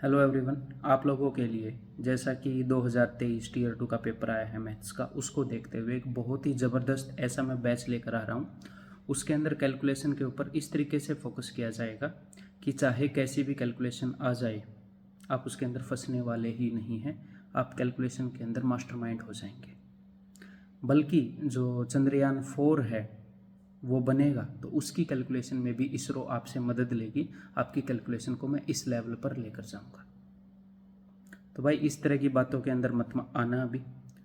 Hello everyone. आप लोगों के लिए जैसा कि 2023 टीयर 2 का पेपर आया है मैथ्स का, उसको देखते हुए एक बहुत ही ज़बरदस्त ऐसा मैं बैच लेकर आ रहा हूँ। उसके अंदर कैलकुलेशन के ऊपर इस तरीके से फोकस किया जाएगा कि चाहे कैसी भी कैलकुलेशन आ जाए, आप उसके अंदर फंसने वाले ही नहीं हैं। आप कैलकुलेशन के अंदर मास्टरमाइंड हो जाएंगे। बल्कि जो चंद्रयान 4 है वो बनेगा तो उसकी कैलकुलेशन में भी इसरो आपसे मदद लेगी। आपकी कैलकुलेशन को मैं इस लेवल पर लेकर जाऊंगा। तो भाई इस तरह की बातों के अंदर मत आना अभी,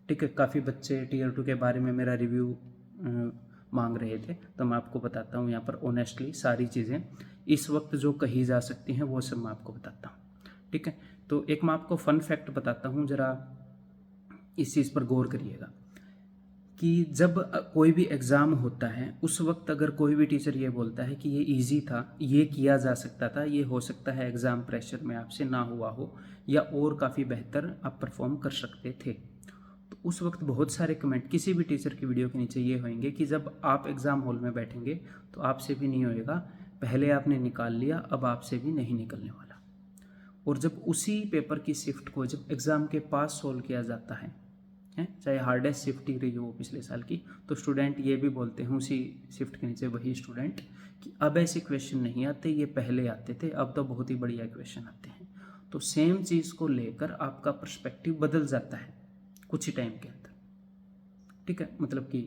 ठीक है। काफ़ी बच्चे टीयर 2 के बारे में मेरा रिव्यू मांग रहे थे, तो मैं आपको बताता हूँ यहाँ पर ऑनेस्टली सारी चीज़ें इस वक्त जो कही जा सकती हैं वो सब मैं आपको बताता हूँ, ठीक है। तो एक मैं आपको फन फैक्ट बताता हूँ, ज़रा इस चीज़ पर गौर करिएगा कि जब कोई भी एग्ज़ाम होता है उस वक्त अगर कोई भी टीचर ये बोलता है कि ये इजी था, ये किया जा सकता था, ये हो सकता है एग्ज़ाम प्रेशर में आपसे ना हुआ हो या और काफ़ी बेहतर आप परफॉर्म कर सकते थे, तो उस वक्त बहुत सारे कमेंट किसी भी टीचर की वीडियो के नीचे ये होंगे कि जब आप एग्ज़ाम हॉल में बैठेंगे तो आपसे भी नहीं होएगा, पहले आपने निकाल लिया अब आपसे भी नहीं निकलने वाला। और जब उसी पेपर की शिफ्ट को जब एग्ज़ाम के पास सोल्व किया जाता है, चाहे हार्डेस्ट शिफ्ट ही रही हो पिछले साल की, तो स्टूडेंट ये भी बोलते हैं उसी शिफ्ट के नीचे वही स्टूडेंट कि अब ऐसे क्वेश्चन नहीं आते, ये पहले आते थे, अब तो बहुत ही बढ़िया क्वेश्चन आते हैं। तो सेम चीज़ को लेकर आपका पर्सपेक्टिव बदल जाता है कुछ ही टाइम के अंदर, ठीक है। मतलब कि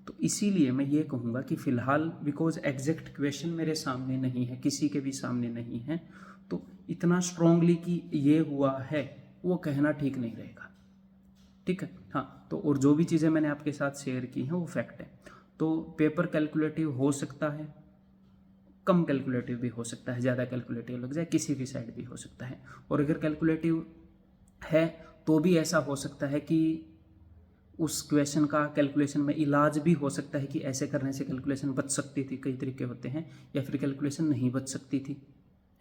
तो इसीलिए मैं ये कहूँगा कि फ़िलहाल बिकॉज एग्जैक्ट क्वेश्चन मेरे सामने नहीं है, किसी के भी सामने नहीं है, तो इतना स्ट्रांगली कि ये हुआ है वो कहना ठीक नहीं रहेगा, ठीक है। हाँ, तो और जो भी चीज़ें मैंने आपके साथ शेयर की हैं वो फैक्ट है। तो पेपर कैलकुलेटिव हो सकता है, कम कैलकुलेटिव भी हो सकता है, ज़्यादा कैलकुलेटिव लग जाए, किसी भी साइड भी हो सकता है। और अगर कैलकुलेटिव है तो भी ऐसा हो सकता है कि उस क्वेश्चन का कैलकुलेशन में इलाज भी हो सकता है कि ऐसे करने से कैलकुलेशन बच सकती थी, कई तरीके होते हैं, या फिर कैलकुलेशन नहीं बच सकती थी,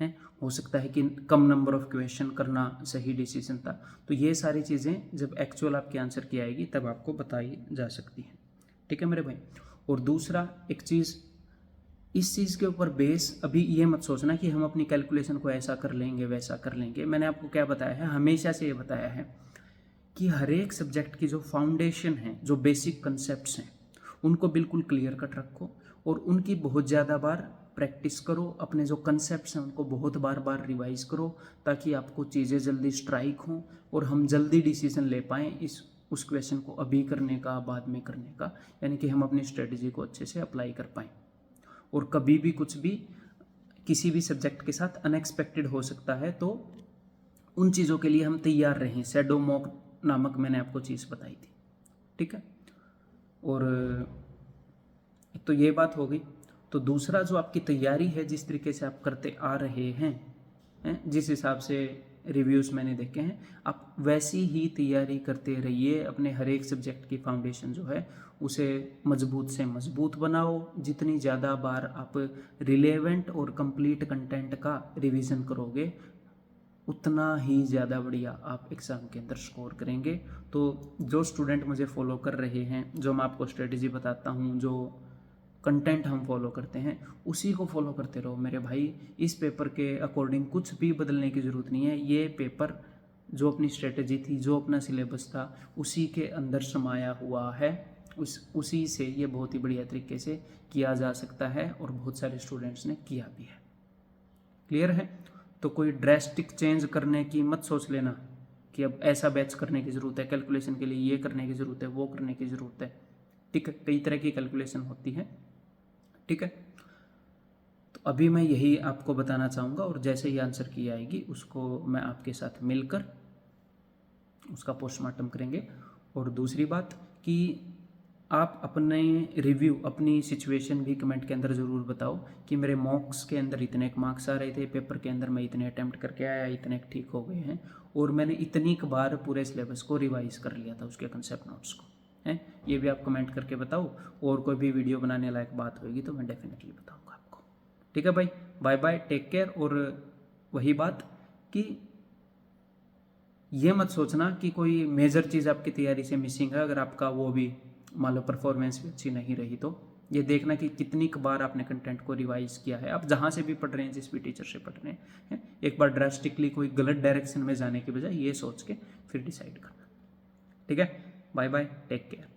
है। हो सकता है कि कम नंबर ऑफ क्वेश्चन करना सही डिसीजन था। तो ये सारी चीज़ें जब एक्चुअल आपके आंसर की आएगी तब आपको बताई जा सकती है, ठीक है मेरे भाई। और दूसरा एक चीज़, इस चीज़ के ऊपर बेस अभी ये मत सोचना कि हम अपनी कैलकुलेशन को ऐसा कर लेंगे वैसा कर लेंगे। मैंने आपको क्या बताया है, हमेशा से ये बताया है कि हर एक सब्जेक्ट की जो फाउंडेशन है, जो बेसिक कंसेप्ट्स हैं, उनको बिल्कुल क्लियर कट रखो और उनकी बहुत ज़्यादा बार प्रैक्टिस करो। अपने जो कंसेप्ट्स हैं उनको बहुत बार बार रिवाइज करो ताकि आपको चीज़ें जल्दी स्ट्राइक हों और हम जल्दी डिसीजन ले पाएँ इस उस क्वेश्चन को अभी करने का बाद में करने का, यानी कि हम अपनी स्ट्रेटजी को अच्छे से अप्लाई कर पाएँ। और कभी भी कुछ भी किसी भी सब्जेक्ट के साथ अनएक्सपेक्टेड हो सकता है, तो उन चीज़ों के लिए हम तैयार रहें। शैडो मॉक नामक मैंने आपको चीज़ बताई थी, ठीक है। और तो ये बात हो गई। तो दूसरा जो आपकी तैयारी है, जिस तरीके से आप करते आ रहे हैं, जिस हिसाब से रिव्यूज़ मैंने देखे हैं, आप वैसी ही तैयारी करते रहिए। अपने हर एक सब्जेक्ट की फाउंडेशन जो है उसे मजबूत से मजबूत बनाओ। जितनी ज़्यादा बार आप रिलेवेंट और कंप्लीट कंटेंट का रिवीजन करोगे उतना ही ज़्यादा बढ़िया आप एग्ज़ाम के अंदर स्कोर करेंगे। तो जो स्टूडेंट मुझे फॉलो कर रहे हैं, जो मैं आपको स्ट्रेटजी बताता हूँ, जो कंटेंट हम फॉलो करते हैं, उसी को फॉलो करते रहो मेरे भाई। इस पेपर के अकॉर्डिंग कुछ भी बदलने की ज़रूरत नहीं है। ये पेपर जो अपनी स्ट्रेटजी थी, जो अपना सिलेबस था, उसी के अंदर समाया हुआ है। उसी से ये बहुत ही बढ़िया तरीके से किया जा सकता है और बहुत सारे स्टूडेंट्स ने किया भी है। क्लियर है? तो कोई ड्रेस्टिक चेंज करने की मत सोच लेना कि अब ऐसा बैच करने की ज़रूरत है, कैलकुलेशन के लिए ये करने की ज़रूरत है, वो करने की ज़रूरत है, ठीक है। कई तरह की कैलकुलेशन होती है, ठीक है। तो अभी मैं यही आपको बताना चाहूँगा और जैसे ही आंसर की आएगी उसको मैं आपके साथ मिलकर उसका पोस्टमार्टम करेंगे। और दूसरी बात कि आप अपने रिव्यू, अपनी सिचुएशन भी कमेंट के अंदर ज़रूर बताओ कि मेरे मॉक्स के अंदर इतने मार्क्स आ रहे थे, पेपर के अंदर मैं इतने अटैम्प्ट करके आया, इतने ठीक हो गए हैं और मैंने इतनी बार पूरे सिलेबस को रिवाइज कर लिया था, उसके कंसेप्ट नोट्स को, हैं। ये भी आप कमेंट करके बताओ और कोई भी वीडियो बनाने लायक बात होगी तो मैं डेफिनेटली बताऊँगा आपको, ठीक है भाई। Bye bye, take care. और वही बात कि ये मत सोचना कि कोई मेजर चीज़ आपकी तैयारी से मिसिंग है। अगर आपका वो भी मान लो परफॉर्मेंस भी अच्छी नहीं रही तो ये देखना कि कितनी बार आपने कंटेंट को रिवाइज किया है। आप जहाँ से भी पढ़ रहे हैं, जिस भी टीचर से पढ़ रहे हैं, एक बार ड्रास्टिकली कोई गलत डायरेक्शन में जाने के बजाय ये सोच के फिर डिसाइड करना। ठीक है, बाय बाय, टेक केयर।